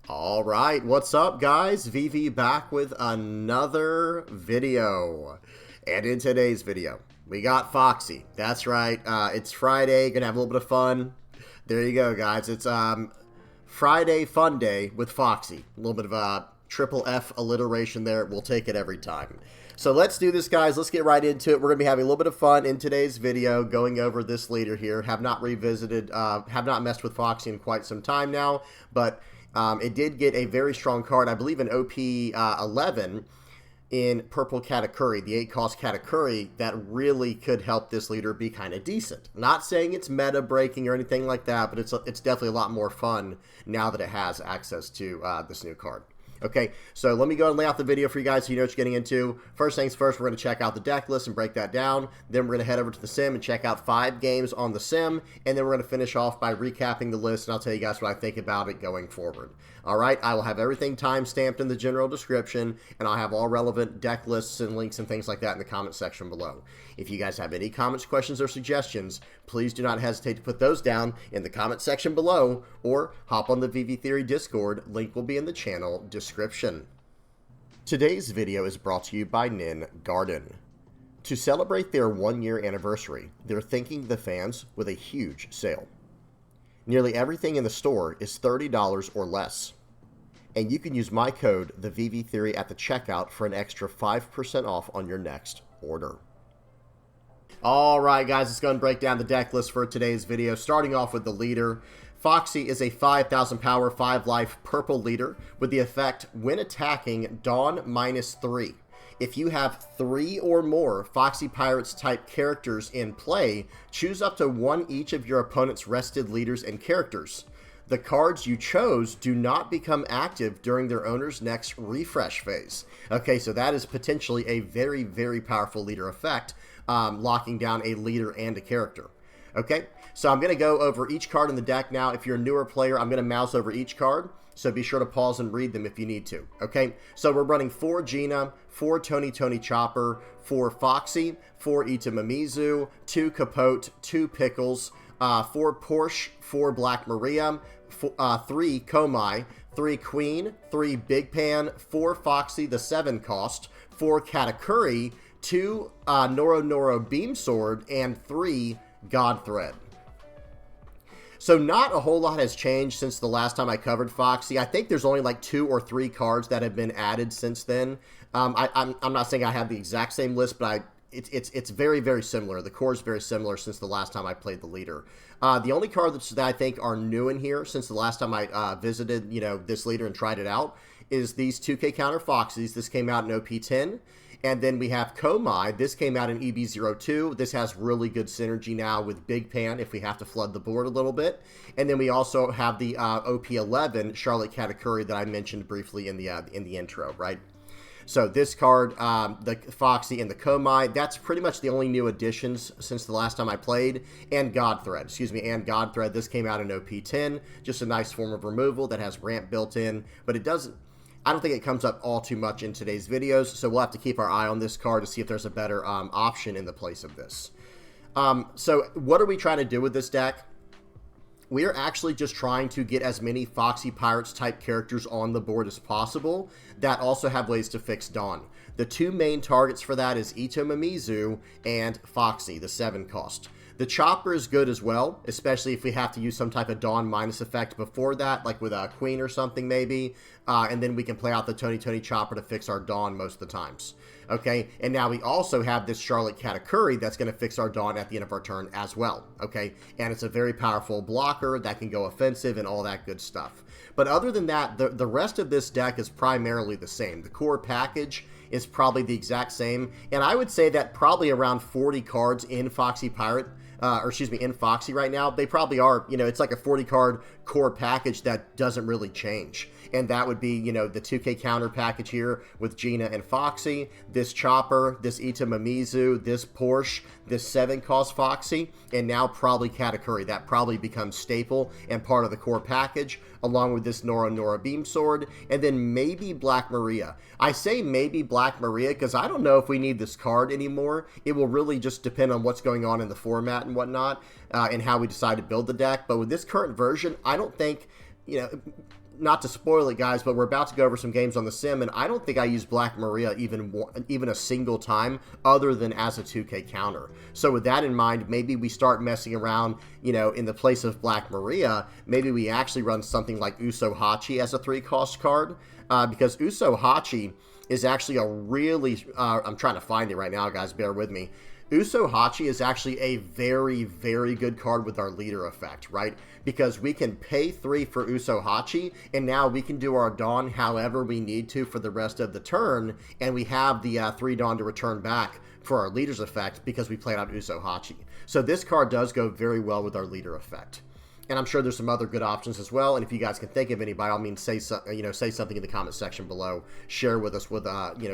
All right, what's up, guys? VV back with another video. And in today's video, we got Foxy. That's right, it's Friday, gonna have a little bit of fun. There you go, guys. It's Friday Fun Day with Foxy. A little bit of a triple F alliteration there. We'll take it every time. So let's do this, guys. Let's get right into it. We're going to be having a little bit of fun in today's video going over this leader here. Have not revisited, have not messed with Foxy in quite some time now, but it did get a very strong card, I believe in OP11 in purple Katakuri, the 8-cost Katakuri, that really could help this leader be kind of decent. Not saying it's meta breaking or anything like that, but it's definitely a lot more fun now that it has access to this new card. Okay, so let me go and lay out the video for you guys so you know what you're getting into. First things first, we're going to check out the deck list and break that down. Then we're going to head over to the sim and check out 5 games on the sim. And then we're going to finish off by recapping the list, and I'll tell you guys what I think about it going forward. All right, I will have everything time-stamped in the general description, and I'll have all relevant deck lists and links and things like that in the comment section below. If you guys have any comments, questions, or suggestions, please do not hesitate to put those down in the comment section below, or hop on the VV Theory Discord. Link will be in the channel description. Today's video is brought to you by Nin Garden. To celebrate their 1-year anniversary, they're thanking the fans with a huge sale. Nearly everything in the store is $30 or less. And you can use my code, the VV Theory, at the checkout for an extra 5% off on your next order. Alright guys, let's go and break down the deck list for today's video. Starting off with the leader. Foxy is a 5,000 power, 5 life purple leader with the effect when attacking Dawn -3. If you have 3 or more Foxy Pirates type characters in play, choose up to 1 each of your opponent's rested leaders and characters. The cards you chose do not become active during their owner's next refresh phase. Okay, so that is potentially a very, very powerful leader effect, locking down a leader and a character. Okay, so I'm going to go over each card in the deck now. If you're a newer player, I'm going to mouse over each card, so be sure to pause and read them if you need to. Okay, so we're running 4 Gina, 4 Tony Chopper, 4 Foxy, 4 Itamamizu, 2 Capote, 2 Pickles, 4 Porsche, 4 Black Maria, 3 Komai, 3 Queen, 3 Big Pan, 4 Foxy, the 7-cost, 4 Katakuri, 2 Noro Beam Sword, and 3 God Thread. So not a whole lot has changed since the last time I covered Foxy. I think there's only like 2 or 3 cards that have been added since then. I'm not saying I have the exact same list, but it's very, very similar. The core is very similar since the last time I played the leader. The only cards that I think are new in here since the last time I visited, this leader and tried it out is these 2K counter Foxys. This came out in OP10. And then we have Komai. This came out in EB02. This has really good synergy now with Big Pan if we have to flood the board a little bit. And then we also have the OP11 Charlotte Katakuri that I mentioned briefly in the intro, right? So this card, the Foxy and the Komai, that's pretty much the only new additions since the last time I played. And God Thread, and God Thread. This came out in OP10. Just a nice form of removal that has ramp built in, but it doesn't. I don't think it comes up all too much in today's videos, so we'll have to keep our eye on this card to see if there's a better option in the place of this. So what are we trying to do with this deck? We are actually just trying to get as many Foxy Pirates type characters on the board as possible that also have ways to fix Dawn. The 2 main targets for that is Itamamizu and Foxy, the 7-cost. The Chopper is good as well, especially if we have to use some type of Dawn minus effect before that, like with a Queen or something maybe, and then we can play out the Tony Chopper to fix our Dawn most of the times. Okay, and now we also have this Charlotte Katakuri that's going to fix our Dawn at the end of our turn as well, okay? And it's a very powerful blocker that can go offensive and all that good stuff. But other than that, the rest of this deck is primarily the same. The core package is probably the exact same, and I would say that probably around 40 cards in Foxy Pirate, in Foxy right now, they probably are, it's like a 40 card core package that doesn't really change. And that would be, the 2K counter package here with Gina and Foxy, this Chopper, this Itamamizu, this Porsche, this 7-cost Foxy, and now probably Katakuri. That probably becomes staple and part of the core package, along with this Noro Beam Sword, and then maybe Black Maria. I say maybe Black Maria because I don't know if we need this card anymore. It will really just depend on what's going on in the format and whatnot, and how we decide to build the deck. But with this current version, I don't think, not to spoil it, guys, but we're about to go over some games on the sim, and I don't think I used Black Maria even a single time other than as a 2K counter. So with that in mind, maybe we start messing around, you know, in the place of Black Maria, maybe we actually run something like Uso Hachi as a 3-cost card, because Uso Hachi is actually a really, I'm trying to find it right now, guys, bear with me. Uso Hachi is actually a very, very good card with our leader effect, right? Because we can pay 3 for Uso Hachi, and now we can do our Dawn however we need to for the rest of the turn, and we have the 3 Dawn to return back for our leader's effect because we played out Uso Hachi. So this card does go very well with our leader effect. And I'm sure there's some other good options as well. And if you guys can think of any, by all means, say something in the comment section below. Share with us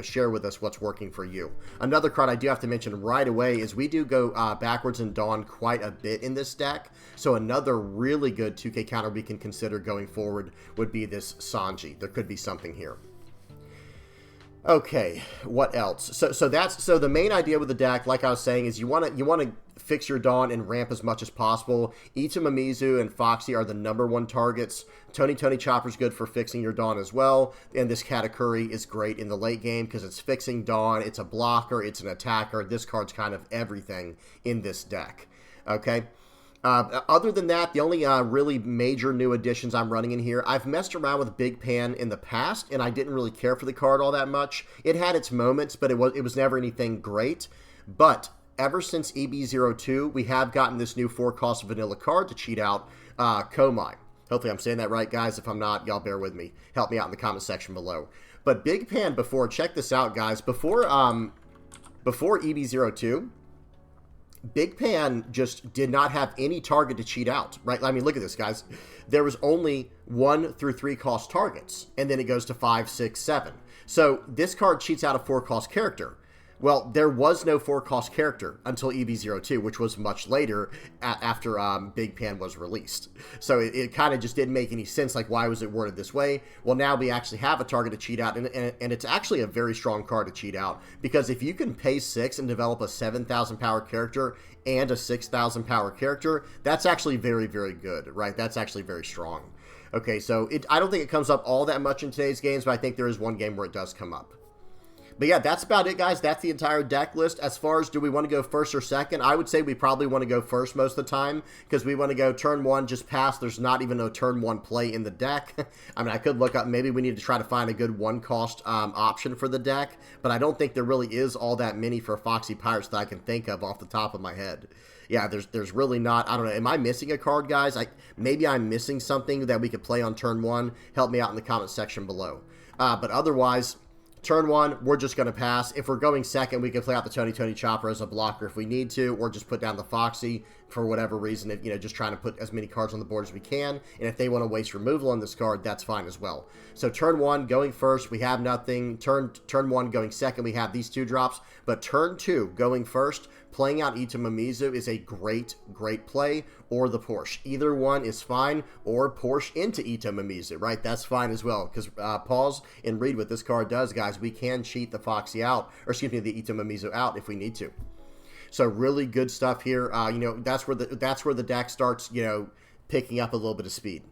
share with us what's working for you. Another card I do have to mention right away is we do go backwards in Dawn quite a bit in this deck. So another really good 2K counter we can consider going forward would be this Sanji. There could be something here. Okay, what else? So the main idea with the deck, like I was saying, is you want to fix your Dawn and ramp as much as possible. Itamamizu and Foxy are the #1 targets. Tony Chopper's good for fixing your Dawn as well. And this Katakuri is great in the late game because it's fixing Dawn, it's a blocker, it's an attacker. This card's kind of everything in this deck. Okay? Other than that, the only really major new additions I'm running in here, I've messed around with Big Pan in the past, and I didn't really care for the card all that much. It had its moments, but it was never anything great. But ever since EB02, we have gotten this new 4-cost vanilla card to cheat out Komai. Hopefully I'm saying that right, guys. If I'm not, y'all bear with me. Help me out in the comment section below. But Big Pan before, check this out, guys. Before EB02, Big Pan just did not have any target to cheat out, right? I mean, look at this, guys. There was only 1 through 3 cost targets, and then it goes to 5, 6, 7. So this card cheats out a 4-cost character. Well, there was no 4-cost character until EB02, which was much later after Big Pan was released. So it kind of just didn't make any sense, like, why was it worded this way? Well, now we actually have a target to cheat out, and it's actually a very strong card to cheat out, because if you can pay 6 and develop a 7,000 power character and a 6,000 power character, that's actually very, very good, right? That's actually very strong. Okay, so I don't think it comes up all that much in today's games, but I think there is one game where it does come up. But yeah, that's about it, guys. That's the entire deck list. As far as do we want to go first or second, I would say we probably want to go first most of the time, because we want to go turn 1, just pass. There's not even a turn 1 play in the deck. I mean, I could look up, maybe we need to try to find a good 1-cost option for the deck, but I don't think there really is all that many for Foxy Pirates that I can think of off the top of my head. Yeah, there's really not. I don't know. Am I missing a card, guys? Maybe I'm missing something that we could play on turn 1. Help me out in the comment section below. But otherwise, turn 1, we're just going to pass. If we're going second, we can play out the Tony Chopper as a blocker if we need to, or just put down the Foxy for whatever reason, if, just trying to put as many cards on the board as we can. And if they want to waste removal on this card, that's fine as well. So turn 1, going first, we have nothing. Turn 1, going second, we have these 2 drops. But turn 2, going first, playing out Itamamizu is a great, great play, or the Porsche. Either one is fine, or Porsche into Itamamizu, right? That's fine as well, because pause and read what this card does, guys. We can cheat the Foxy out, or excuse me, the Itamamizu out if we need to. So really good stuff here. That's where the deck starts, picking up a little bit of speed.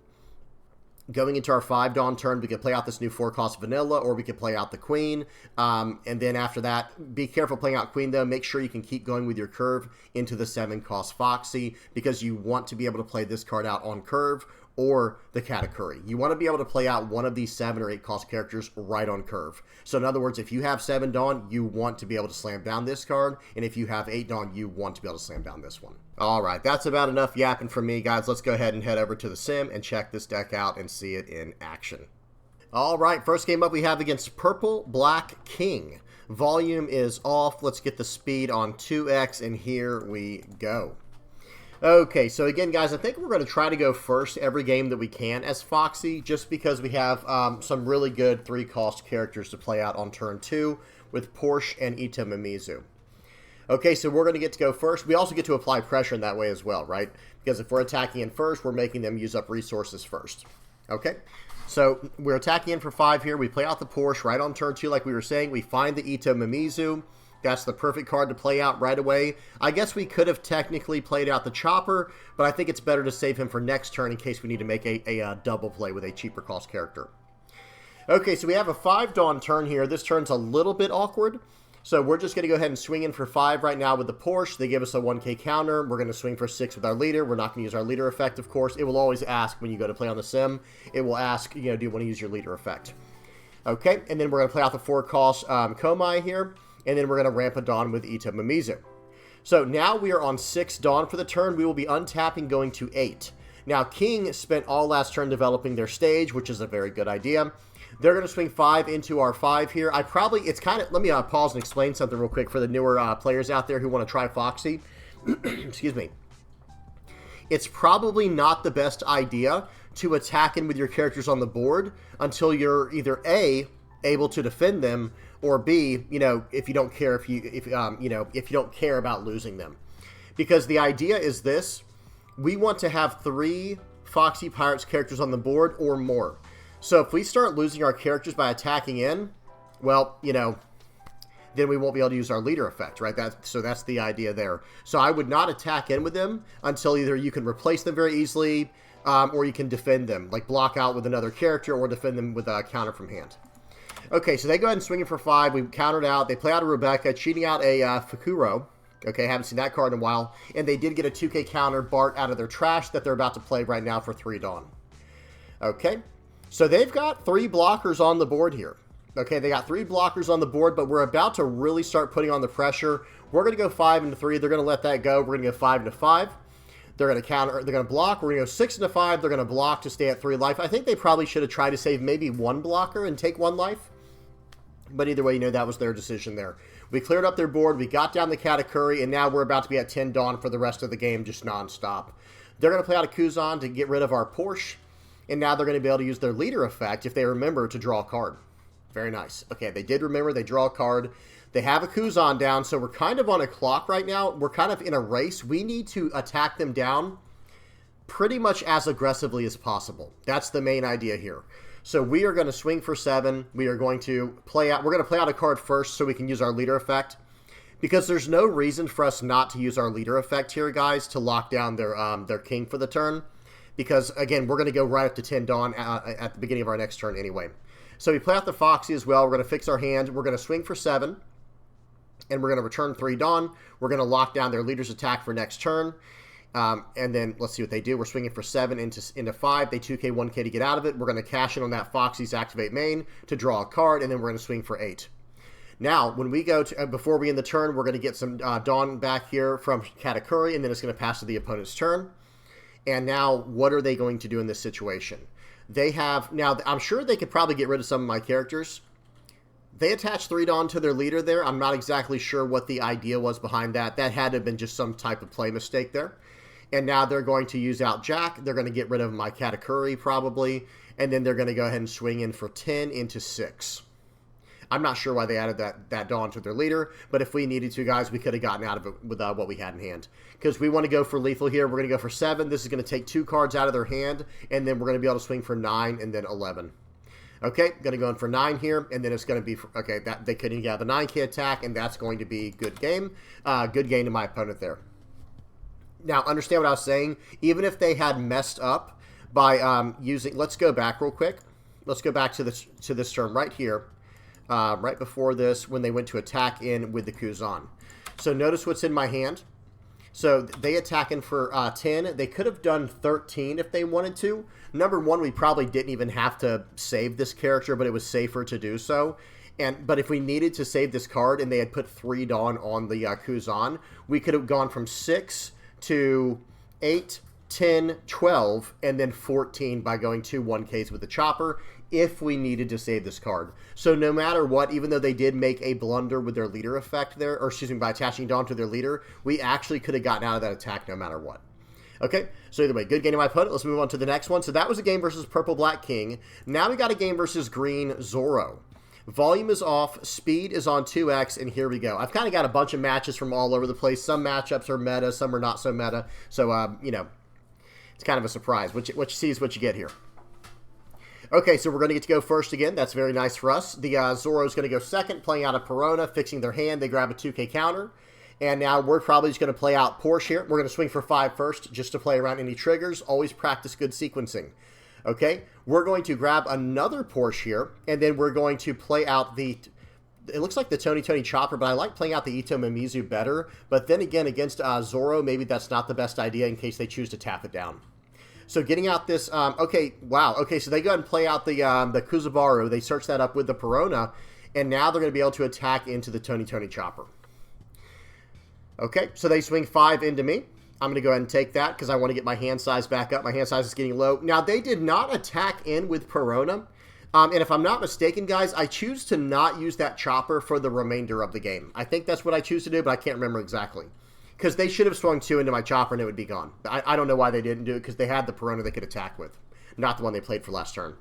Going into our 5 Dawn turn, we can play out this new 4-cost vanilla, or we can play out the Queen. And then after that, be careful playing out Queen, though. Make sure you can keep going with your curve into the 7-cost Foxy, because you want to be able to play this card out on curve, or the Katakuri. You want to be able to play out one of these 7 or 8 cost characters right on curve. So in other words, if you have 7 Dawn, you want to be able to slam down this card, and if you have 8 Dawn, you want to be able to slam down this one. Alright, that's about enough yapping from me, guys. Let's go ahead and head over to the sim and check this deck out and see it in action. Alright, first game up we have against Purple Black King. Volume is off. Let's get the speed on 2x, and here we go. Okay, so again, guys, I think we're going to try to go first every game that we can as Foxy, just because we have some really good 3-cost characters to play out on turn 2 with Porsche and Itamamizu. Okay, so we're going to get to go first. We also get to apply pressure in that way as well, right? Because if we're attacking in first, we're making them use up resources first. Okay, so we're attacking in for 5 here. We play out the Porsche right on turn 2 like we were saying. We find the Itamamizu. That's the perfect card to play out right away. I guess we could have technically played out the Chopper, but I think it's better to save him for next turn in case we need to make a double play with a cheaper cost character. Okay, so we have a 5 Dawn turn here. This turn's a little bit awkward. So we're just going to go ahead and swing in for 5 right now with the Porsche. They give us a 1k counter. We're going to swing for 6 with our leader. We're not going to use our leader effect, of course. It will always ask when you go to play on the sim. It will ask, do you want to use your leader effect? Okay, and then we're going to play out the 4 cost Komai here. And then we're going to ramp a Dawn with Ito Mimizu. So now we are on 6 Dawn for the turn. We will be untapping going to 8. Now, King spent all last turn developing their stage, which is a very good idea. They're going to swing 5 into our 5 here. It's kind of, let me pause and explain something real quick for the newer players out there who want to try Foxy. Excuse me. It's probably not the best idea to attack in with your characters on the board until you're either A, able to defend them, or B, if you don't care if you don't care about losing them. Because the idea is this: we want to have 3 Foxy Pirates characters on the board or more. So if we start losing our characters by attacking in, well, then we won't be able to use our leader effect, right? So that's the idea there. So I would not attack in with them until either you can replace them very easily, or you can defend them, like block out with another character or defend them with a counter from hand. Okay, so they go ahead and swing it for 5. We countered out. They play out a Rebecca, cheating out a Fukuro. Okay, haven't seen that card in a while. And they did get a 2k counter Bart out of their trash that they're about to play right now for 3 Dawn. Okay. So they've got 3 blockers on the board here. Okay, they got 3 blockers on the board, but we're about to really start putting on the pressure. We're going to go 5 into 3. They're going to let that go. We're going to go 5 into 5. They're going to counter. They're going to block. We're going to go 6 into 5. They're going to block to stay at 3 life. I think they probably should have tried to save maybe 1 blocker and take 1 life. But either way, that was their decision there. We cleared up their board. We got down the Katakuri, and now we're about to be at 10 Dawn for the rest of the game, just nonstop. They're going to play out a Kuzan to get rid of our Porsche. And now they're going to be able to use their leader effect if they remember to draw a card. Very nice. Okay, they did remember. They draw a card. They have a Kuzan down, so we're kind of on a clock right now. We're kind of in a race. We need to attack them down pretty much as aggressively as possible. That's the main idea here. So we are going to swing for 7. We are going to play out. We're going to play out a card first so we can use our leader effect. Because there's no reason for us not to use our leader effect here, guys, to lock down their king for the turn. Because, again, we're going to go right up to 10 Dawn at the beginning of our next turn anyway. So we play out the Foxy as well. We're going to fix our hand. We're going to swing for 7. And we're going to return 3 Dawn. We're going to lock down their leader's attack for next turn. And then let's see what they do. We're swinging for 7 into 5. They 2k, 1k to get out of it. We're going to cash in on that Foxy's activate main to draw a card. And then we're going to swing for 8. Now, when we go to, before we end the turn, we're going to get some Dawn back here from Katakuri. And then it's going to pass to the opponent's turn. And now, what are they going to do in this situation? They have, now, I'm sure they could probably get rid of some of my characters. They attached 3 Dawn to their leader there. I'm not exactly sure what the idea was behind that. That had to have been just some type of play mistake there. And now they're going to use out Jack. They're going to get rid of my Katakuri, probably. And then they're going to go ahead and swing in for 10 into 6. I'm not sure why they added that Dawn to their leader, but if we needed to, guys, we could have gotten out of it with what we had in hand. Because we want to go for lethal here. We're going to go for 7. This is going to take 2 cards out of their hand, and then we're going to be able to swing for 9 and then 11. Okay, going to go in for 9 here, and then it's going to be, okay, that they couldn't get the 9k attack, and that's going to be good game. Good game to my opponent there. Now, understand what I was saying. Even if they had messed up by using, let's go back real quick. Let's go back to this turn right here. Right before this, when they went to attack in with the Kuzan. So notice what's in my hand. So they attack in for 10. They could have done 13 if they wanted to. Number one, we probably didn't even have to save this character, but it was safer to do so. But if we needed to save this card and they had put 3 Dawn on the Kuzan, we could have gone from 6 to 8, 10, 12, and then 14 by going 2 1Ks with the chopper if we needed to save this card. So no matter what, even though they did make a blunder with their leader effect there, or excuse me, by attaching Dawn to their leader, we actually could have gotten out of that attack no matter what. Okay, so either way, good game to my opponent. Let's move on to the next one. So that was a game versus Purple Black King. Now we got a game versus Green Zoro. Volume is off, speed is on 2x, and here we go. I've kind of got a bunch of matches from all over the place. Some matchups are meta, some are not so meta. So, you know, it's kind of a surprise. What you see is what you get here. Okay, so we're going to get to go first again. That's very nice for us. The Zoro is going to go second, playing out a Perona, fixing their hand. They grab a 2K counter. And now we're probably just going to play out Porsche here. We're going to swing for 5 first, just to play around any triggers. Always practice good sequencing. Okay, we're going to grab another Porsche here, and then we're going to play out the... It looks like the Tony Chopper, but I like playing out the Ito Mimizu better. But then again, against Zoro, maybe that's not the best idea in case they choose to tap it down. So getting out this... okay, wow. Okay, so they go ahead and play out the Kuzubaru. They search that up with the Perona, and now they're going to be able to attack into the Tony Chopper. Okay, so they swing 5 into me. I'm going to go ahead and take that because I want to get my hand size back up. My hand size is getting low. Now, they did not attack in with Perona. And if I'm not mistaken, guys, I choose to not use that chopper for the remainder of the game. I think that's what I choose to do, but I can't remember exactly. Because they should have swung 2 into my chopper and it would be gone. I don't know why they didn't do it because they had the Perona they could attack with. Not the one they played for last turn.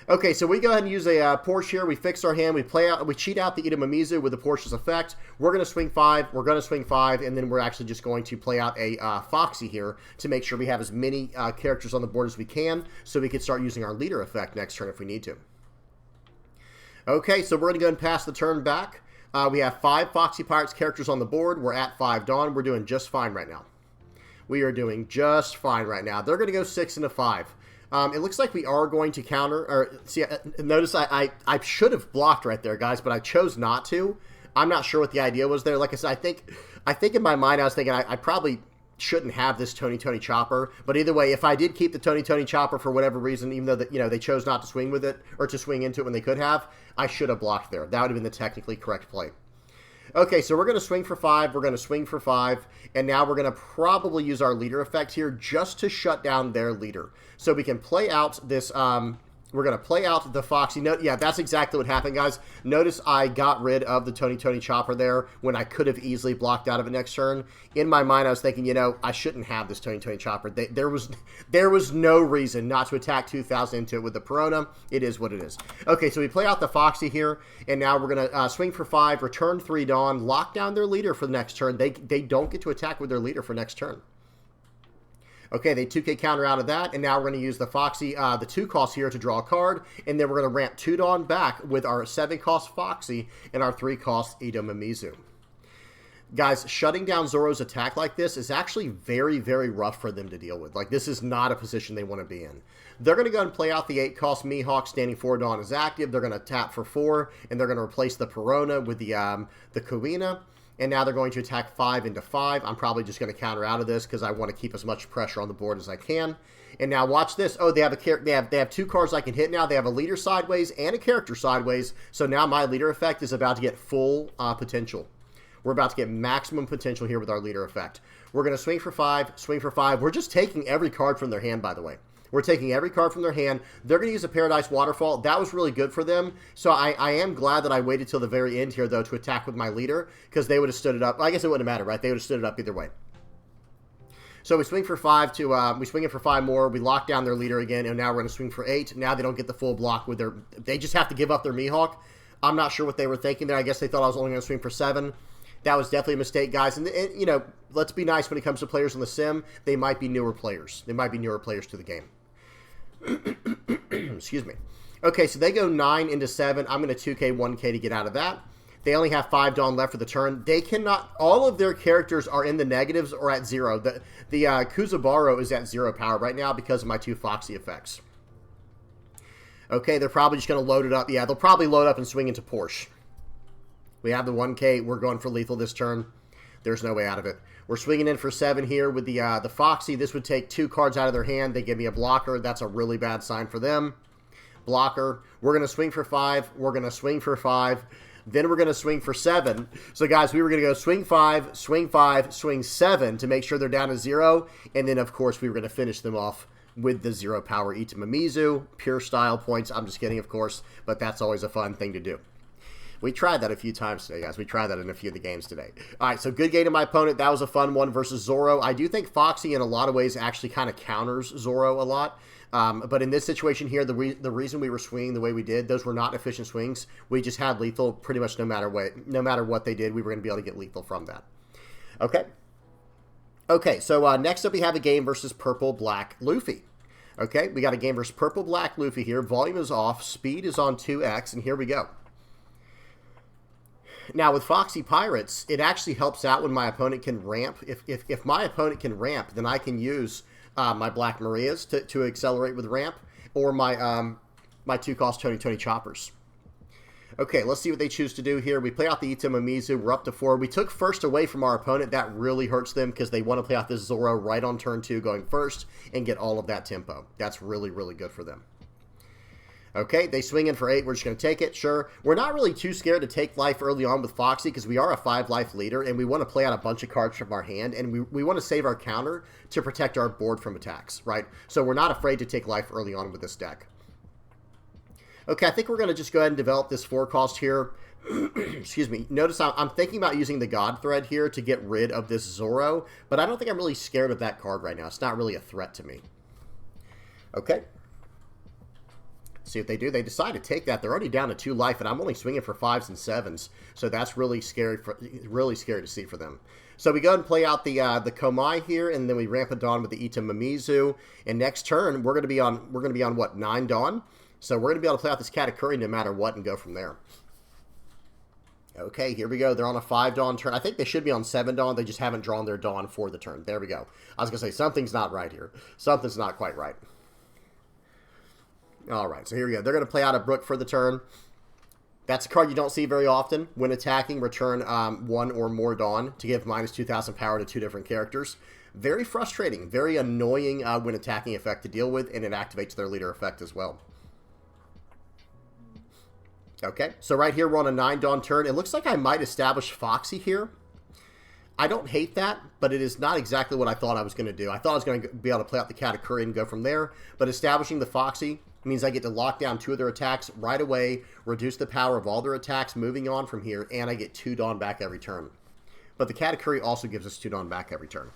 Okay, so we go ahead and use a Porsche here. We fix our hand. We cheat out the Ito Mimizu with the Porsche's effect. We're going to swing 5. We're going to swing 5, and then we're actually just going to play out a Foxy here to make sure we have as many characters on the board as we can, so we can start using our leader effect next turn if we need to. Okay, so we're going to go and pass the turn back. We have 5 Foxy Pirates characters on the board. We're at 5 Dawn. We're doing just fine right now. We are doing just fine right now. They're going to go 6 into 5. It looks like we are going to counter, or see, notice I should have blocked right there, guys, but I chose not to. I'm not sure what the idea was there. Like I said, I think in my mind I was thinking I probably shouldn't have this Tony Chopper, but either way, if I did keep the Tony Chopper for whatever reason, even though they chose not to swing with it or to swing into it when they could have, I should have blocked there. That would have been the technically correct play. Okay, so we're going to swing for 5, we're going to swing for 5, and now we're going to probably use our leader effect here just to shut down their leader. So we can play out this, we're going to play out the Foxy. Yeah, that's exactly what happened, guys. Notice I got rid of the Tony Chopper there when I could have easily blocked out of it next turn. In my mind, I was thinking, I shouldn't have this Tony Chopper. There was no reason not to attack 2,000 into it with the Perona. It is what it is. Okay, so we play out the Foxy here, and now we're going to swing for 5, return 3 Dawn, lock down their leader for the next turn. They don't get to attack with their leader for next turn. Okay, they 2K counter out of that, and now we're going to use the Foxy, the 2 cost here to draw a card, and then we're going to ramp 2 Dawn back with our 7 cost Foxy and our 3 cost Ito Mimizu. Guys, shutting down Zoro's attack like this is actually very, very rough for them to deal with. Like, this is not a position they want to be in. They're going to go and play out the 8 cost Mihawk, standing 4 Dawn is active. They're going to tap for 4, and they're going to replace the Perona with the Kuina. And now they're going to attack 5 into 5. I'm probably just going to counter out of this because I want to keep as much pressure on the board as I can. And now watch this. Oh, they have 2 cards I can hit now. They have a leader sideways and a character sideways. So now my leader effect is about to get full potential. We're about to get maximum potential here with our leader effect. We're going to swing for 5, swing for 5. We're just taking every card from their hand, by the way. We're taking every card from their hand. They're going to use a Paradise Waterfall. That was really good for them. So I am glad that I waited till the very end here, though, to attack with my leader, because they would have stood it up. I guess it wouldn't have mattered, right? They would have stood it up either way. So we swing for 5 to, we swing it for 5 more. We lock down their leader again, and now we're going to swing for 8. Now they don't get the full block with their, they just have to give up their Mihawk. I'm not sure what they were thinking there. I guess they thought I was only going to swing for 7. That was definitely a mistake, guys. And, let's be nice when it comes to players on the sim. They might be newer players. They might be newer players to the game. Excuse me. Okay, so they go 9 into 7. I'm going to 2K, 1K to get out of that. They only have 5 Dawn left for the turn. They cannot... All of their characters are in the negatives or at 0. The Kuzubaru is at 0 power right now because of my 2 Foxy effects. Okay, they're probably just going to load it up. Yeah, they'll probably load up and swing into Porsche. We have the 1K. We're going for lethal this turn. There's no way out of it. We're swinging in for 7 here with the Foxy. This would take 2 cards out of their hand. They give me a blocker. That's a really bad sign for them. Blocker. We're going to swing for 5. We're going to swing for 5. Then we're going to swing for 7. So, guys, we were going to go swing 5, swing 7 to make sure they're down to 0. And then, of course, we were going to finish them off with the 0 power Ito Mimizu. Pure style points. I'm just kidding, of course. But that's always a fun thing to do. We tried that a few times today, guys. We tried that in a few of the games today. All right, so good game to my opponent. That was a fun one versus Zoro. I do think Foxy, in a lot of ways, actually kind of counters Zoro a lot. But in this situation here, the reason we were swinging the way we did, those were not efficient swings. We just had lethal pretty much no matter what they did. We were going to be able to get lethal from that. Okay. Okay, so next up we have a game versus Purple Black Luffy. Okay, we got a game versus Purple Black Luffy here. Volume is off, speed is on 2x, and here we go. Now, with Foxy Pirates, it actually helps out when my opponent can ramp. If my opponent can ramp, then I can use my Black Marias to accelerate with ramp, or my my 2-cost Tony Choppers. Okay, let's see what they choose to do here. We play out the Itamaamizu. We're up to 4. We took first away from our opponent. That really hurts them because they want to play out this Zoro right on turn 2 going first and get all of that tempo. That's really, really good for them. Okay, they swing in for 8. We're just going to take it, sure. We're not really too scared to take life early on with Foxy because we are a 5-life leader and we want to play out a bunch of cards from our hand and we want to save our counter to protect our board from attacks, right? So we're not afraid to take life early on with this deck. Okay, I think we're going to just go ahead and develop this 4-cost here. Excuse me. Notice I'm thinking about using the God Thread here to get rid of this Zoro, but I don't think I'm really scared of that card right now. It's not really a threat to me. Okay. See what they do. They decide to take that. They're already down to 2 life, and I'm only swinging for 5s and 7s, so that's really scary to see for them. So we go ahead and play out the Komai here, and then we ramp it Dawn with the Itamaamizu. And next turn we're going to be on what, 9 Dawn. So we're going to be able to play out this Katakuri no matter what and go from there. Okay, here we go. They're on a 5 Dawn turn. I think they should be on 7 Dawn. They just haven't drawn their Dawn for the turn. There we go. I was going to say, something's not right here. Something's not quite right. All right, so here we go. They're going to play out a Brook for the turn. That's a card you don't see very often. When attacking, return 1 or more Dawn to give minus 2,000 power to 2 different characters. Very frustrating, very annoying when attacking effect to deal with, and it activates their leader effect as well. Okay, so right here we're on a 9 Dawn turn. It looks like I might establish Foxy here. I don't hate that, but it is not exactly what I thought I was going to do. I thought I was going to be able to play out the Katakuri and go from there, but establishing the Foxy means I get to lock down 2 of their attacks right away, reduce the power of all their attacks moving on from here, and I get 2 Dawn back every turn. But the Katakuri also gives us 2 Dawn back every turn.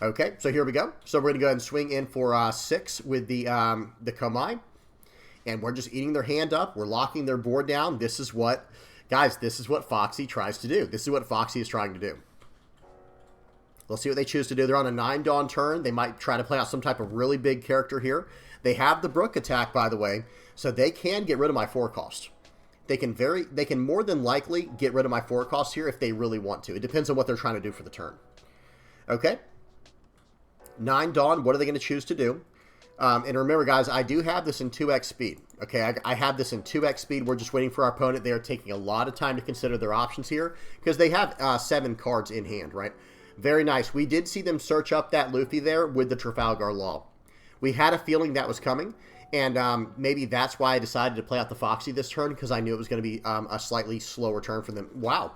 Okay, so here we go. So we're going to go ahead and swing in for 6 with the Komai. And we're just eating their hand up. We're locking their board down. This is what, guys, this is what Foxy tries to do. This is what Foxy is trying to do. Let's see what they choose to do. They're on a 9 Dawn turn. They might try to play out some type of really big character here. They have the Brook attack, by the way, so they can get rid of my 4-cost. They can more than likely get rid of my 4-cost here if they really want to. It depends on what they're trying to do for the turn. Okay. 9 Dawn, what are they going to choose to do? And remember, guys, I do have this in 2x speed. Okay, I have this in 2x speed. We're just waiting for our opponent. They are taking a lot of time to consider their options here because they have 7 cards in hand, right? Very nice. We did see them search up that Luffy there with the Trafalgar Law. We had a feeling that was coming, and maybe that's why I decided to play out the Foxy this turn because I knew it was going to be a slightly slower turn for them. Wow.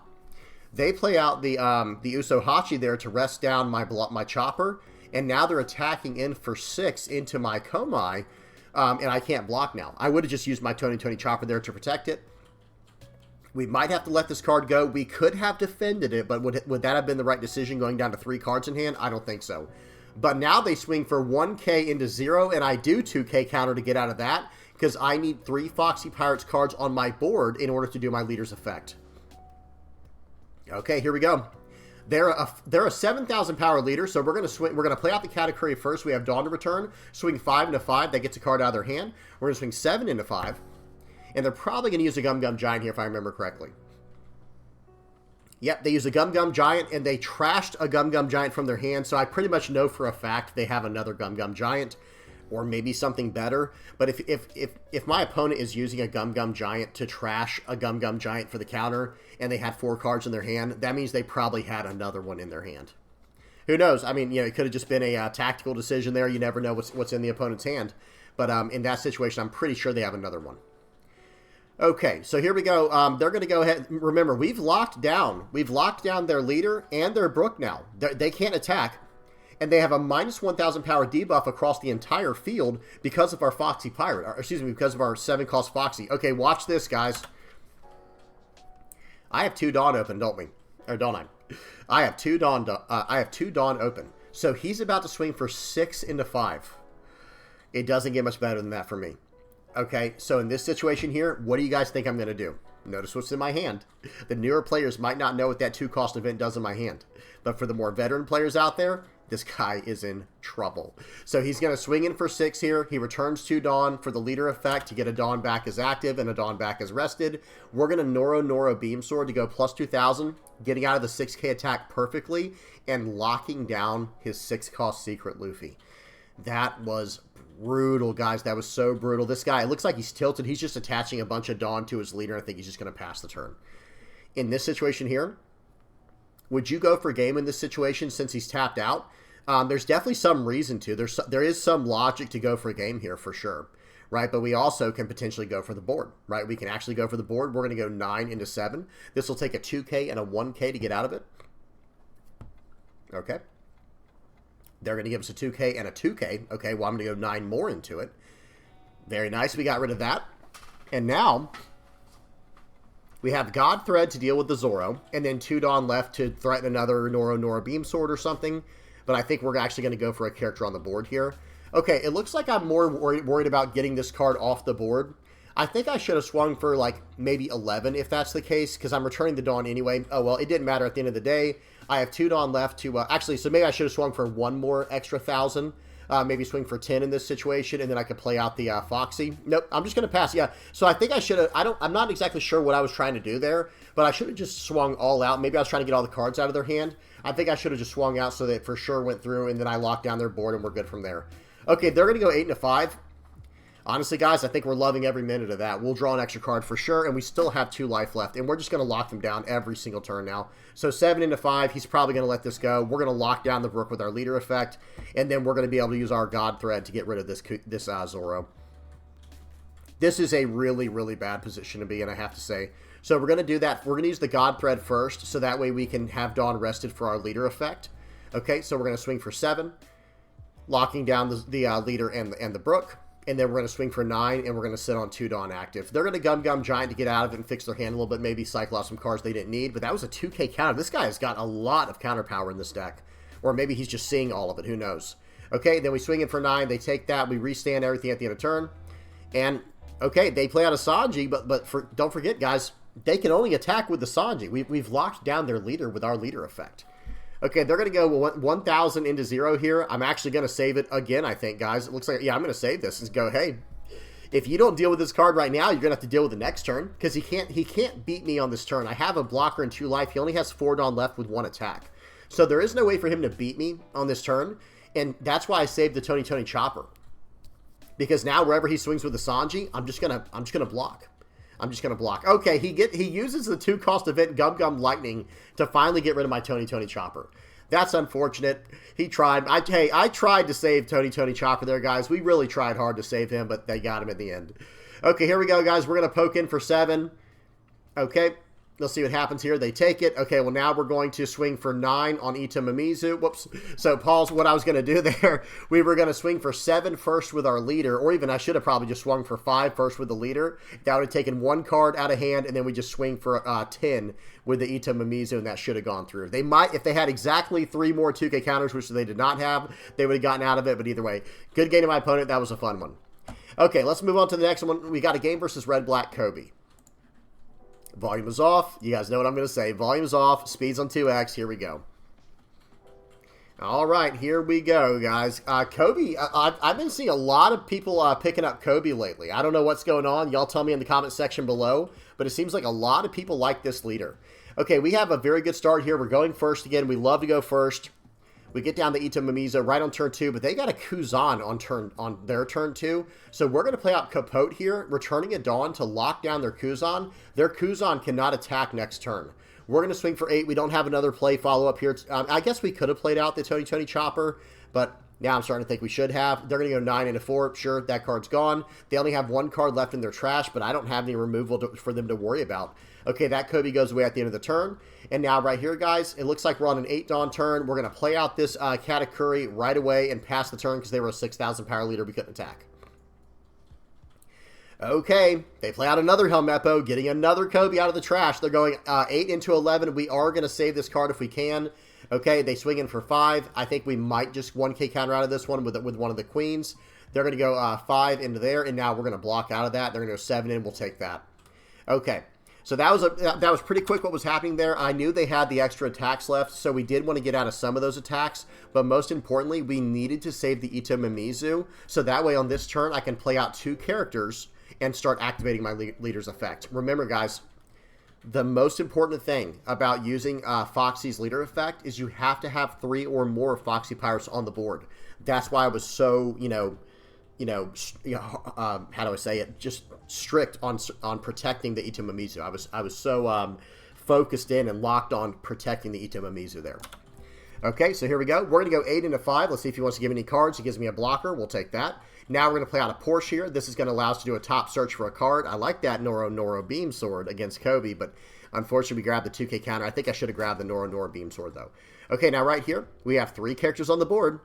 They play out the Usohachi there to rest down my Chopper, and now they're attacking in for 6 into my Komai, and I can't block now. I would have just used my Tony Chopper there to protect it. We might have to let this card go. We could have defended it, but would that have been the right decision going down to 3 cards in hand? I don't think so. But now they swing for 1k into 0, and I do 2k counter to get out of that because I need 3 Foxy Pirates cards on my board in order to do my leader's effect. Okay, here we go. They're a 7,000 power leader, so we're going to swing. We're going to play out the Katakuri first. We have Dawn to return. Swing 5 into 5. That gets a card out of their hand. We're going to swing 7 into 5. And they're probably going to use a Gum Gum Giant here if I remember correctly. Yep, they use a Gum Gum Giant, and they trashed a Gum Gum Giant from their hand, so I pretty much know for a fact they have another Gum Gum Giant, or maybe something better. But if my opponent is using a Gum Gum Giant to trash a Gum Gum Giant for the counter, and they had 4 cards in their hand, that means they probably had another one in their hand. Who knows? I mean, you know, it could have just been a tactical decision there. You never know what's in the opponent's hand. But in that situation, I'm pretty sure they have another one. Okay, so here we go. They're going to go ahead. Remember, we've locked down their leader and their Brook now. They can't attack, and they have a minus 1,000 power debuff across the entire field because of our Foxy Pirate. Or, excuse me, because of our 7-cost Foxy. Okay, watch this, guys. I have 2 Dawn open, don't we? Or don't I? I have 2 Dawn. I have 2 Dawn open. So he's about to swing for 6 into 5. It doesn't get much better than that for me. Okay, so in this situation here, what do you guys think I'm going to do? Notice what's in my hand. The newer players might not know what that 2-cost event does in my hand. But for the more veteran players out there, this guy is in trouble. So he's going to swing in for 6 here. He returns 2 Dawn for the leader effect to get a Dawn back as active and a Dawn back as rested. We're going to Noro Beam Sword to go plus 2,000, getting out of the 6k attack perfectly and locking down his 6-cost Secret Luffy. That was brutal, guys. That was so brutal. This guy, it looks like he's tilted. He's just attaching a bunch of Dawn to his leader. I think he's just going to pass the turn. In this situation here, would you go for game in this situation since he's tapped out? There's definitely some reason to. There is some logic to go for a game here for sure, right? But we also can potentially go for the board, right? We can actually go for the board. We're going to go 9 into 7. This will take a 2k and a 1k to get out of it. Okay. They're going to give us a 2k and a 2k. Okay, well, I'm going to go 9 more into it. Very nice. We got rid of that. And now we have God Thread to deal with the Zoro, and then 2 Dawn left to threaten another Noro Beam Sword or something. But I think we're actually going to go for a character on the board here. Okay, it looks like I'm more worried about getting this card off the board. I think I should have swung for, like, maybe 11 if that's the case, because I'm returning the Dawn anyway. Oh, well, it didn't matter at the end of the day. I have 2 Dawn left to... actually, so maybe I should have swung for 1 more extra 1,000. Maybe swing for 10 in this situation, and then I could play out the Foxy. Nope, I'm just going to pass. Yeah, so I think I should have... I'm not exactly sure what I was trying to do there, but I should have just swung all out. Maybe I was trying to get all the cards out of their hand. I think I should have just swung out so that it for sure went through, and then I locked down their board, and we're good from there. Okay, they're going to go 8 into 5. Honestly, guys, I think we're loving every minute of that. We'll draw an extra card for sure, and we still have 2 life left, and we're just going to lock them down every single turn now. So 7 into 5, he's probably going to let this go. We're going to lock down the Brook with our leader effect, and then we're going to be able to use our God Thread to get rid of this Zoro. This is a really, really bad position to be in, I have to say. So we're going to do that. We're going to use the God Thread first, so that way we can have Dawn rested for our leader effect. Okay, so we're going to swing for 7, locking down the leader and the Brook. And then we're going to swing for 9, and we're going to sit on 2 Dawn active. They're going to Gum Giant to get out of it and fix their hand a little bit, maybe cycle out some cards they didn't need. But that was a 2k counter. This guy has got a lot of counter power in this deck. Or maybe he's just seeing all of it. Who knows? Okay, then we swing in for 9. They take that. We restand everything at the end of turn. And, okay, they play out a Sanji, but don't forget, guys, they can only attack with the Sanji. We've locked down their leader with our leader effect. Okay, they're going to go 1,000 into 0 here. I'm actually going to save it again, I think, guys. It looks like, yeah, I'm going to save this and go, hey, if you don't deal with this card right now, you're going to have to deal with the next turn because he can't beat me on this turn. I have a blocker and 2 life. He only has 4 Dawn left with 1 attack. So there is no way for him to beat me on this turn, and that's why I saved the Tony Chopper. Because now wherever he swings with the Sanji, I'm just going to block. I'm just going to block. Okay, he uses the 2-cost event Gum Lightning to finally get rid of my Tony Chopper. That's unfortunate. He tried. I tried to save Tony Chopper there, guys. We really tried hard to save him, but they got him at the end. Okay, here we go, guys. We're going to poke in for 7. Okay, let's see what happens here. They take it. Okay, well, now we're going to swing for 9 on Mimizu. Whoops. So, Paul's what I was going to do there. We were going to swing for 7 first with our leader, or even I should have probably just swung for 5 first with the leader. That would have taken 1 card out of hand, and then we just swing for 10 with the Mimizu, and that should have gone through. They might, if they had exactly 3 more 2K counters, which they did not have, they would have gotten out of it, but either way, good game to my opponent. That was a fun one. Okay, let's move on to the next one. We got a game versus Red-Black Koby. Volume is off. You guys know what I'm going to say. Volume is off. Speed's on 2x. Here we go. All right, here we go, guys. Koby, I've been seeing a lot of people picking up Koby lately. I don't know what's going on. Y'all tell me in the comment section below. But it seems like a lot of people like this leader. Okay, we have a very good start here. We're going first again. We love to go first. We get down to Mimizu right on turn 2, but they got a Kuzan on their turn 2. So we're going to play out Capote here, returning a Dawn to lock down their Kuzan. Their Kuzan cannot attack next turn. We're going to swing for 8. We don't have another play follow-up here. I guess we could have played out the Tony Chopper, but now I'm starting to think we should have. They're going to go 9 into 4. Sure, that card's gone. They only have 1 card left in their trash, but I don't have any removal for them to worry about. Okay, that Koby goes away at the end of the turn. And now right here, guys, it looks like we're on an 8 Dawn turn. We're going to play out this Katakuri right away and pass the turn because they were a 6,000 power leader. We couldn't attack. Okay, they play out another Helmeppo, getting another Koby out of the trash. They're going 8 into 11. We are going to save this card if we can. Okay, they swing in for 5. I think we might just 1K counter out of this one with one of the queens. They're going to go 5 into there, and now we're going to block out of that. They're going to go 7 in. We'll take that. Okay. So that was pretty quick what was happening there. I knew they had the extra attacks left, so we did want to get out of some of those attacks. But most importantly, we needed to save the Ito Mimizu, so that way on this turn I can play out 2 characters and start activating my leader's effect. Remember, guys, the most important thing about using Foxy's leader effect is you have to have 3 or more Foxy Pirates on the board. That's why I was so, how do I say it? Just strict on protecting the Ito Mimizu. I was so focused in and locked on protecting the Ito Mimizu there. Okay, so here we go. We're going to go 8 into 5. Let's see if he wants to give me any cards. He gives me a blocker. We'll take that. Now we're going to play out a Porsche here. This is going to allow us to do a top search for a card. I like that Noro Beam Sword against Koby, but unfortunately we grabbed the 2K counter. I think I should have grabbed the Noro Beam Sword, though. Okay, now right here, we have 3 characters on the board.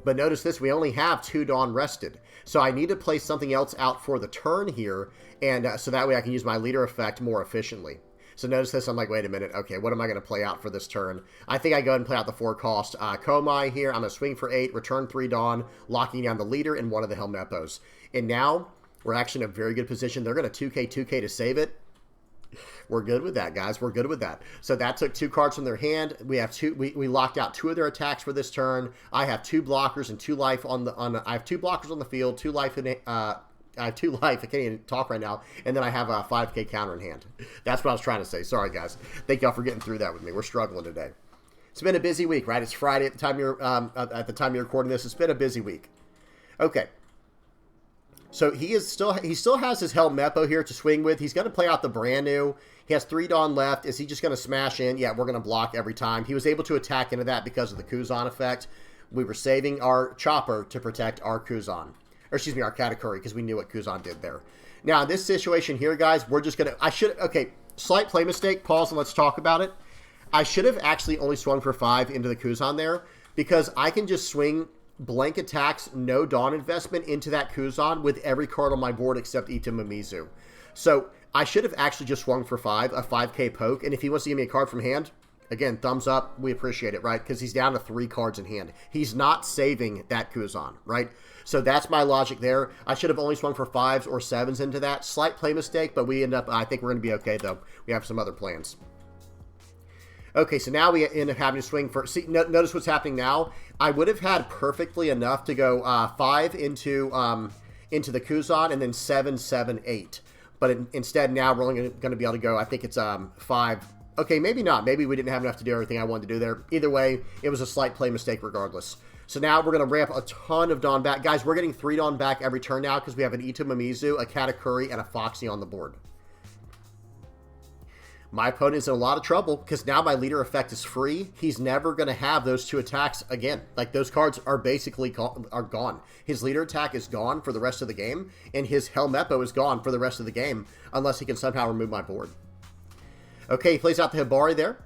But notice this, we only have 2 Dawn rested. So I need to play something else out for the turn here, and so that way I can use my leader effect more efficiently. So notice this, I'm like, wait a minute, okay, what am I going to play out for this turn? I think I go ahead and play out the 4-cost Koby here. I'm going to swing for 8, return 3 Dawn, locking down the leader and one of the Helmeppos. And now, we're actually in a very good position. They're going to 2K to save it. We're good with that, guys. We're good with that. So that took 2 cards from their hand. We have 2. We locked out 2 of their attacks for this turn. I have 2 blockers and 2 life on the. I have 2 blockers on the field. 2 life in. I have 2 life. I can't even talk right now. And then I have a 5K counter in hand. That's what I was trying to say. Sorry, guys. Thank y'all for getting through that with me. We're struggling today. It's been a busy week, right? It's Friday at the time you're recording this. It's been a busy week. Okay. So he still has his Helmeppo here to swing with. He's going to play out the brand new. He has 3 Dawn left. Is he just going to smash in? Yeah, we're going to block every time. He was able to attack into that because of the Kuzan effect. We were saving our Chopper to protect our Kuzan. Or excuse me, our Katakuri, because we knew what Kuzan did there. Now, in this situation here, guys, we're just going to... Okay, slight play mistake. Pause and let's talk about it. I should have actually only swung for 5 into the Kuzan there, because I can just swing blank attacks, no Dawn investment into that Kuzan with every card on my board except Ito Mimizu. So I should have actually just swung for 5, a 5K poke, and if he wants to give me a card from hand, again, thumbs up, we appreciate it, right? Because he's down to 3 cards in hand. He's not saving that Kuzan, right? So that's my logic there. I should have only swung for 5s or 7s into that. Slight play mistake, but we end up, I think we're going to be okay, though. We have some other plans. Okay, so now we end up having to swing for... See, notice what's happening now. I would have had perfectly enough to go 5 into the Kuzan and then 7, 7, 8. But instead, now we're only going to be able to go, I think it's 5. Okay, maybe not. Maybe we didn't have enough to do everything I wanted to do there. Either way, it was a slight play mistake regardless. So now we're going to ramp a ton of Dawn back. Guys, we're getting 3 Dawn back every turn now because we have an Ito Mimizu, a Katakuri, and a Foxy on the board. My opponent is in a lot of trouble because now my leader effect is free. He's never going to have those 2 attacks again. Like, those cards are basically gone. His leader attack is gone for the rest of the game, and his Helmeppo is gone for the rest of the game unless he can somehow remove my board. Okay, he plays out the Hibari there.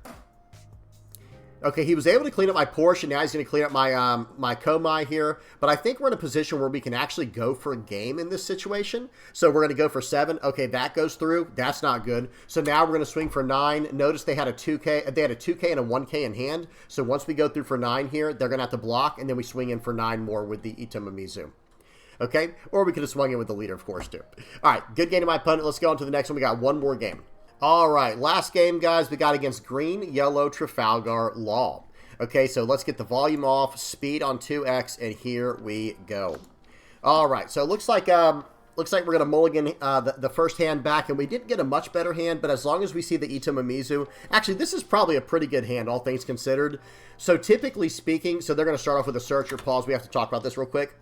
Okay, he was able to clean up my Porsche, and now he's going to clean up my my Koby here. But I think we're in a position where we can actually go for a game in this situation. So we're going to go for 7. Okay, that goes through. That's not good. So now we're going to swing for 9. Notice they had a 2K. They had a 2K and a 1K in hand. So once we go through for 9 here, they're going to have to block, and then we swing in for 9 more with the Ito Mimizu. Okay, or we could have swung in with the leader, of course, too. All right, good game to my opponent. Let's go on to the next one. We got one more game. All right, last game, guys, we got against Green, Yellow, Trafalgar, Law. Okay, so let's get the volume off, speed on 2x, and here we go. All right, so it looks like we're going to mulligan the first hand back, and we didn't get a much better hand, but as long as we see the Ito Mimizu, actually, this is probably a pretty good hand, all things considered. So typically speaking, so they're going to start off with a search or pause. We have to talk about this real quick.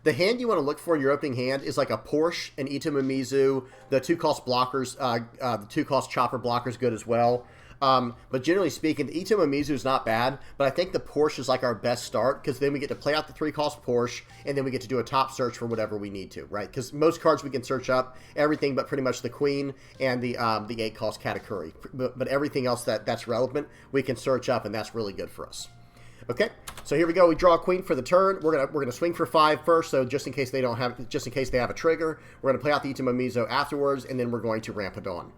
The hand you want to look for in your opening hand is like a Porsche, an Ito Mimizu, the 2-cost blockers, the 2-cost Chopper blockers good as well. But generally speaking, the Ito Mimizu is not bad, but I think the Porsche is like our best start because then we get to play out the 3-cost Porsche and then we get to do a top search for whatever we need to, right? Because most cards we can search up, everything but pretty much the Queen and the 8-cost Katakuri. But everything else that's relevant, we can search up, and that's really good for us. Okay, so here we go. We draw a Queen for the turn. We're gonna swing for 5 first, so just in case they have a trigger, we're gonna play out the Ito Mimizu afterwards, and then we're going to ramp it on.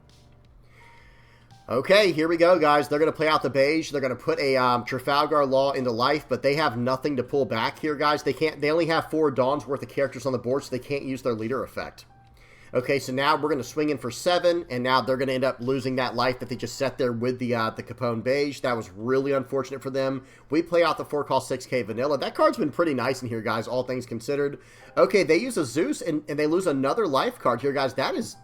Okay, here we go, guys. They're gonna play out the beige. They're gonna put a Trafalgar Law into life, but they have nothing to pull back here, guys. They only have 4 Dawns worth of characters on the board, so they can't use their leader effect. Okay, so now we're going to swing in for 7, and now they're going to end up losing that life that they just set there with the Capone Beige. That was really unfortunate for them. We play out the 4-cost 6K Vanilla. That card's been pretty nice in here, guys, all things considered. Okay, they use a Zeus, and they lose another life card here, guys. That is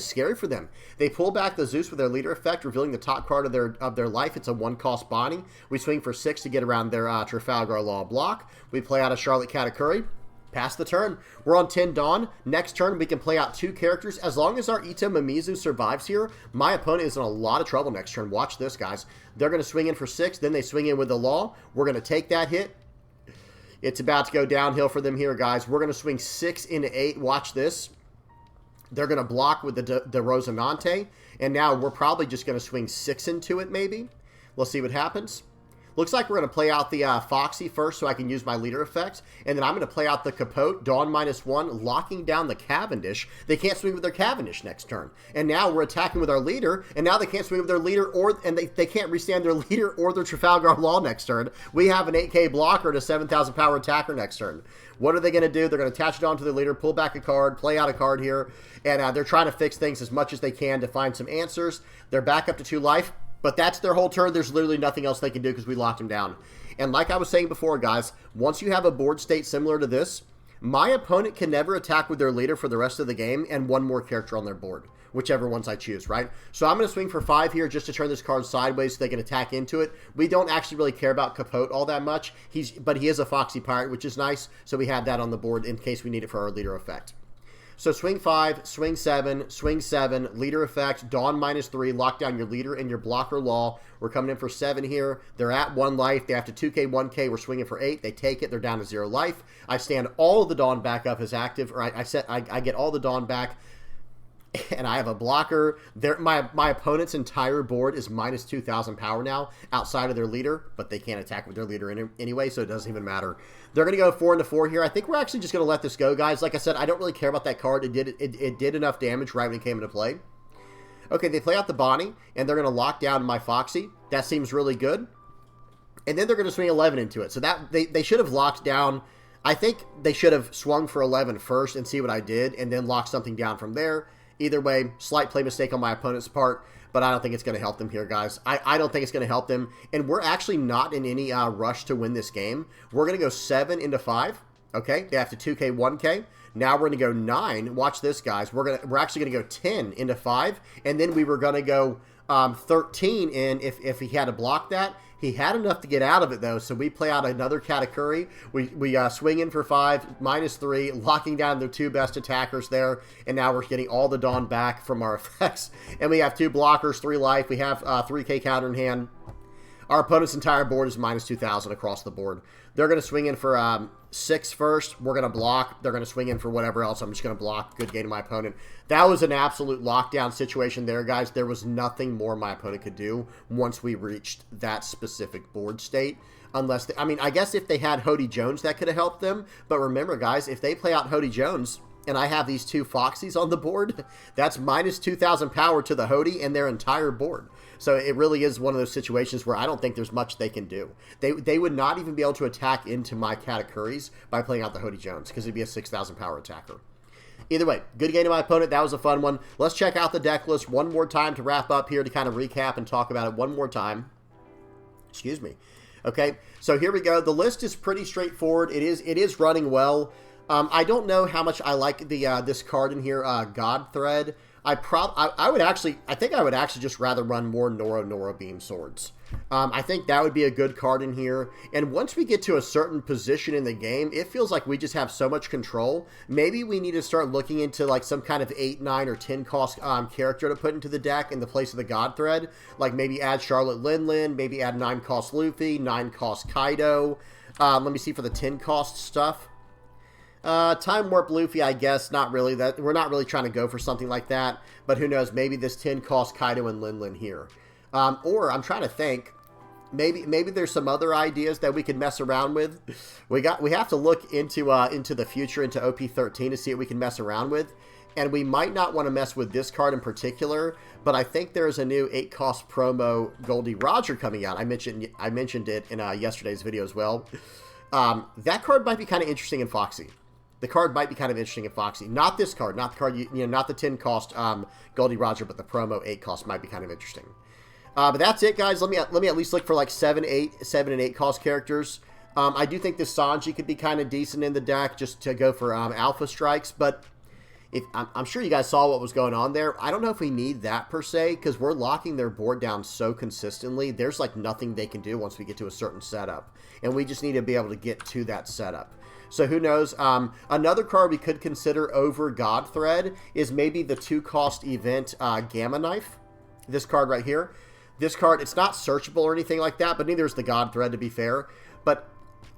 scary for them. They pull back the Zeus with their leader effect, revealing the top card of their life. It's a 1-cost Bonnie. We swing for 6 to get around their Trafalgar Law block. We play out a Charlotte Katakuri. Pass the turn. We're on 10 Dawn. Next turn, we can play out 2 characters. As long as our Ito Mimizu survives here, my opponent is in a lot of trouble next turn. Watch this, guys. They're going to swing in for 6. Then they swing in with the Law. We're going to take that hit. It's about to go downhill for them here, guys. We're going to swing 6 into 8. Watch this. They're going to block with the Rosinante. And now we're probably just going to swing 6 into it, maybe. We'll see what happens. Looks like we're going to play out the Foxy first so I can use my leader effects. And then I'm going to play out the Capote, Dawn -1, locking down the Cavendish. They can't swing with their Cavendish next turn. And now we're attacking with our leader. And now they can't swing with their leader, and they can't restand their leader or their Trafalgar Law next turn. We have an 8K blocker and a 7,000 power attacker next turn. What are they going to do? They're going to attach it onto their leader, pull back a card, play out a card here. And they're trying to fix things as much as they can to find some answers. They're back up to 2 life. But that's their whole turn. There's literally nothing else they can do because we locked him down. And like I was saying before, guys, once you have a board state similar to this, my opponent can never attack with their leader for the rest of the game and 1 more character on their board, whichever ones I choose, right? So I'm going to swing for 5 here just to turn this card sideways so they can attack into it. We don't actually really care about Capote all that much, but he is a Foxy Pirate, which is nice, so we have that on the board in case we need it for our leader effect. So swing 5, swing 7, leader effect, Dawn -3, lock down your leader and your blocker Law. We're coming in for 7 here. They're at 1 life. They have to 2K, 1K. We're swinging for 8. They take it. They're down to 0 life. I stand all of the Dawn back up as active, or I get all the Dawn back. And I have a blocker. My opponent's entire board is -2,000 power now outside of their leader, but they can't attack with their leader anyway, so it doesn't even matter. They're going to go 4 into 4 here. I think we're actually just going to let this go, guys. Like I said, I don't really care about that card. It did enough damage right when it came into play. Okay, they play out the Bonnie, and they're going to lock down my Foxy. That seems really good. And then they're going to swing 11 into it. So that they should have locked down. I think they should have swung for 11 first and see what I did, and then locked something down from there. Either way, slight play mistake on my opponent's part, but I don't think it's going to help them here, guys. I don't think it's going to help them, and we're actually not in any rush to win this game. We're going to go 7 into 5, okay? They have to 2K, 1K. Now we're going to go 9. Watch this, guys. We're actually going to go 10 into 5, and then we were going to go 13 in if he had to block that. He had enough to get out of it, though, so we play out another Katakuri. We swing in for 5, -3, locking down the 2 best attackers there, and now we're getting all the Dawn back from our effects. And we have 2 blockers, 3 life. We have 3K counter in hand. Our opponent's entire board is -2,000 across the board. They're going to swing in for 6 first. We're going to block. They're going to swing in for whatever else. I'm just going to block. Good game to my opponent. That was an absolute lockdown situation there, guys. There was nothing more my opponent could do once we reached that specific board state. Unless, I mean, I guess if they had Hody Jones, that could have helped them. But remember, guys, if they play out Hody Jones and I have these 2 Foxies on the board, that's -2,000 power to the Hody and their entire board. So it really is one of those situations where I don't think there's much they can do. They would not even be able to attack into my Katakuris by playing out the Hody Jones, because it'd be a 6,000 power attacker. Either way, good game to my opponent. That was a fun one. Let's check out the deck list one more time to wrap up here to kind of recap and talk about it one more time. Excuse me. Okay, so here we go. The list is pretty straightforward. It is running well. I don't know how much I like the this card in here, God Thread. I think I would actually just rather run more Noro Beam Swords. I think that would be a good card in here. And once we get to a certain position in the game, it feels like we just have so much control. Maybe we need to start looking into like some kind of 8, 9, or 10 cost character to put into the deck in the place of the God Thread. Like maybe add Charlotte Lin, maybe add 9 cost Luffy, 9 cost Kaido. Let me see for the 10 cost stuff. Time Warp Luffy, I guess, not really. We're not really trying to go for something like that, but who knows, maybe this 10 cost Kaido and Lin here. Or, I'm trying to think, maybe there's some other ideas that we could mess around with. We have to look into the future, into OP13 to see what we can mess around with, and we might not want to mess with this card in particular, but I think there's a new 8 cost promo Goldie Roger coming out. I mentioned it in yesterday's video as well. That card might be kind of interesting in Foxy. The card might be kind of interesting in Foxy. Not this card, not the card, not the 10 cost Goldie Roger, but the promo 8 cost might be kind of interesting. But that's it, guys. Let me at least look for like 7 and 8 cost characters. I do think this Sanji could be kind of decent in the deck just to go for alpha strikes, but I'm sure you guys saw what was going on there. I don't know if we need that per se, because we're locking their board down so consistently. There's like nothing they can do once we get to a certain setup, and we just need to be able to get to that setup. So who knows? Another card we could consider over God Thread is maybe the 2 cost event Gamma Knife. This card right here. This card, it's not searchable or anything like that, but neither is the God Thread, to be fair. But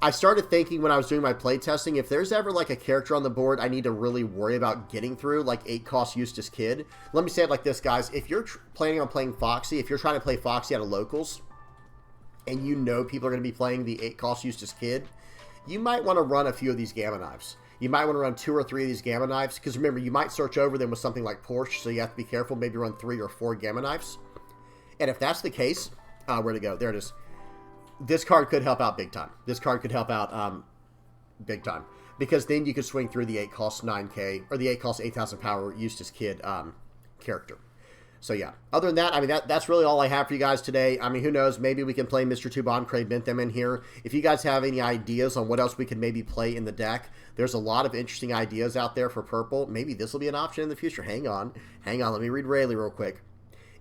I started thinking when I was doing my playtesting, if there's ever like a character on the board I need to really worry about getting through, like 8 cost Eustace Kid. Let me say it like this, guys. If you're planning on playing Foxy, if you're trying to play Foxy out of locals, and you know people are going to be playing the 8 cost Eustace Kid, you might want to run a few of these Gamma Knives. You might want to run 2 or 3 of these Gamma Knives, because remember, you might search over them with something like Porsche, so you have to be careful. Maybe run 3 or 4 Gamma Knives. And if that's the case, where'd it go? There it is. This card could help out big time. This card could help out big time. Because then you could swing through the 8 cost 9k, or the 8 cost 8,000 power Eustace Kid character. So yeah, other than that, I mean, that's really all I have for you guys today. I mean, who knows? Maybe we can play Mr. Tubon, Craig Bentham in here. If you guys have any ideas on what else we could maybe play in the deck, there's a lot of interesting ideas out there for purple. Maybe this will be an option in the future. Hang on. Let me read Rayleigh real quick.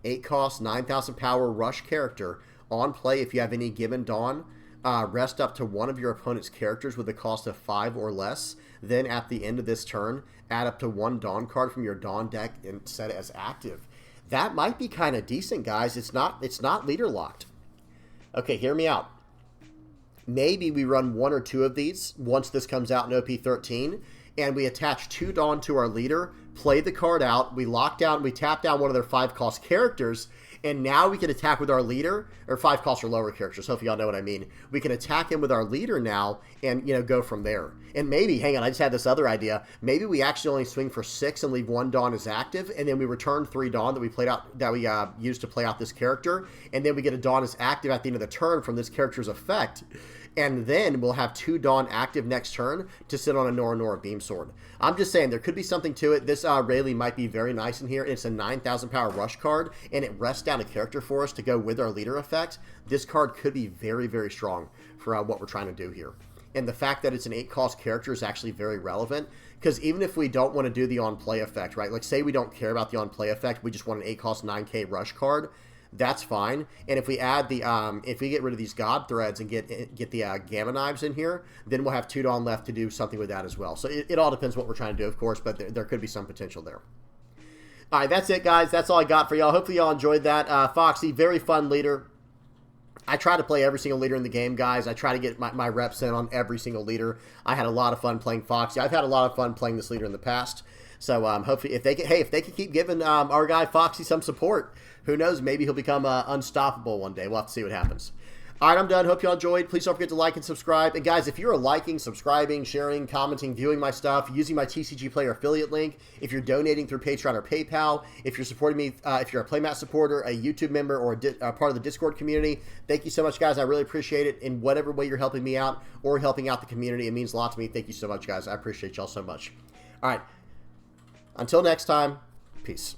8 cost, 9,000 power rush character. On play, if you have any given Dawn, rest up to one of your opponent's characters with a cost of 5 or less. Then at the end of this turn, add up to 1 Dawn card from your Dawn deck and set it as active. That might be kind of decent, guys. It's not leader locked. Okay, hear me out. Maybe we run 1 or 2 of these once this comes out in OP13, and we attach 2 Dawn to our leader, play the card out, we tap down one of their 5 cost characters, and now we can attack with our leader, or 5 cost or lower characters. Hopefully y'all know what I mean. We can attack him with our leader now and, go from there. And maybe, hang on, I just had this other idea. Maybe we actually only swing for 6 and leave 1 Dawn as active, and then we return 3 Dawn that we played out, that we used to play out this character, and then we get a Dawn as active at the end of the turn from this character's effect. And then we'll have 2 Dawn active next turn to sit on a Nora Nora Beam Sword. I'm just saying, there could be something to it. This Rayleigh might be very nice in here. It's a 9,000 power rush card, and it rests down a character for us to go with our leader effect. This card could be very, very strong for what we're trying to do here. And the fact that it's an 8 cost character is actually very relevant, because even if we don't want to do the on-play effect, right? Like, say we don't care about the on-play effect, we just want an 8 cost 9k rush card, that's fine. And if we add the, if we get rid of these God Threads and get the Gamma Knives in here, then we'll have 2 Dawn left to do something with that as well. So it all depends what we're trying to do, of course, but there could be some potential there. All right, that's it, guys. That's all I got for y'all. Hopefully y'all enjoyed that. Foxy, very fun leader. I try to play every single leader in the game, guys. I try to get my reps in on every single leader. I had a lot of fun playing Foxy. I've had a lot of fun playing this leader in the past. So hopefully, if they can keep giving our guy Foxy some support, who knows? Maybe he'll become unstoppable one day. We'll have to see what happens. All right, I'm done. Hope y'all enjoyed. Please don't forget to like and subscribe. And guys, if you're liking, subscribing, sharing, commenting, viewing my stuff, using my TCG Player affiliate link, if you're donating through Patreon or PayPal, if you're supporting me, if you're a Playmat supporter, a YouTube member, or a part of the Discord community, thank you so much, guys. I really appreciate it. In whatever way you're helping me out or helping out the community, it means a lot to me. Thank you so much, guys. I appreciate y'all so much. All right. Until next time, peace.